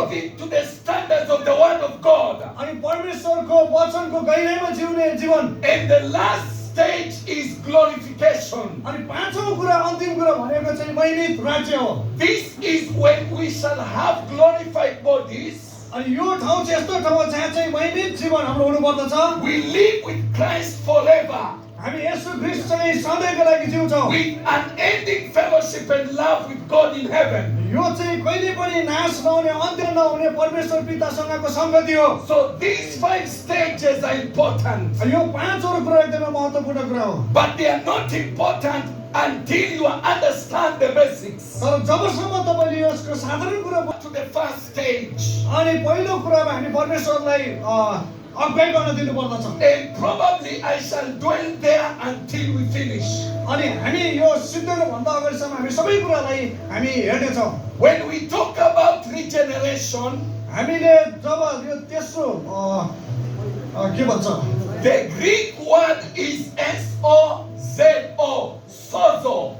living to the standards of the Word of God. अनि परमेश्वरको वचनको गहिराइमा जिउने जीवन। And the last stage is glorification. अनि पाँचौं कुरा अन्तिम कुरा भनेको चाहिँ महिमित राज्य हो। This is when we shall have glorified bodies. अनि यो ठाउँ चाहिँ यस्तो ठाउँ हो जहाँ चाहिँ महिमित जीवन हाम्रो हुनुपर्दछ। We live with Christ forever, हामी येशू ख्रीष्टसँग सधैँको लागि जिउँछौँ। with unending fellowship and love with God in heaven. यो चाहिँ कहिले पनि नाश नहुने अन्त्य नहुने परमेश्वर पितासँगको संगति हो। So these 5 stages are important, यो पाँचवटा कुरा एकदमै महत्त्वपूर्ण कुरा हो। but they are not important until you understand the basics. तर जबसम्म तपाईले यसको साधारण कुरा To the first stage, अनि पहिलो कुरामा हामी परमेश्वरलाई अगुवाई गर्न दिनुपर्दछ। and probably I shall dwell there until we finish. अनि हामी यो सिद्धिनु भन्दा अगाडिसम्म हामी सबै कुरालाई हामी हेर्नेछौँ। When we talk about regeneration, हामीले जब यो तेस्रो के भन्छ the Greek word is S-O-Z-O, sozo.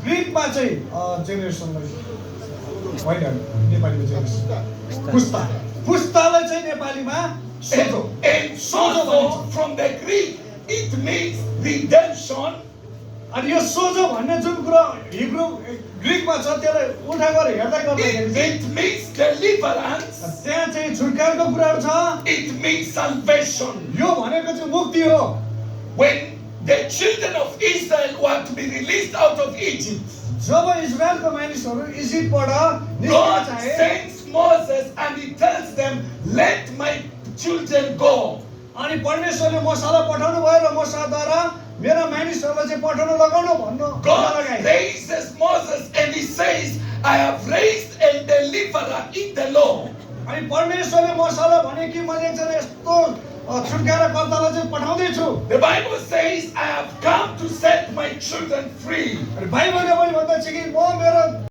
ग्रीकमा चाहिँ जेनेरेसनलाई होइन नेपालीमा जेनेरेसन पुस्तालाई चाहिँ नेपालीमा सोझो And sozo from the Greek, it means redemption. अनि यो सोझो भन्ने जुन कुरा हिब्रू ग्रीकमा छ त्यसलाई उठा गरेर हेर्दा गर्दाखेरि चाहिँ It means deliverance. त्यहाँ चाहिँ छुटकाराको कुराहरू छ। It means salvation. यो भनेको चाहिँ मुक्ति हो। When the children of Israel were to be released out of Egypt, जब इजरायलको मानिसहरू इजिप्टबाट निस्किन God चाहे sends Moses and he tells them, let my children go. अनि परमेश्वरले मोसालाई पठाउनु भयो र मोसाद्वारा मेरा मानिसहरूलाई चाहिँ पठाउन लगाउनु भन्नु God raises Moses and he says, I have raised a deliverer in the law. अनि परमेश्वरले मोसालाई भने कि मैले एकजना यस्तो छुटकाराकर्तालाई चाहिँ पठाउँदै छु। The Bible says, I have come to set my children free. अनि बाइबलले पनि भन्दछ कि म मेरो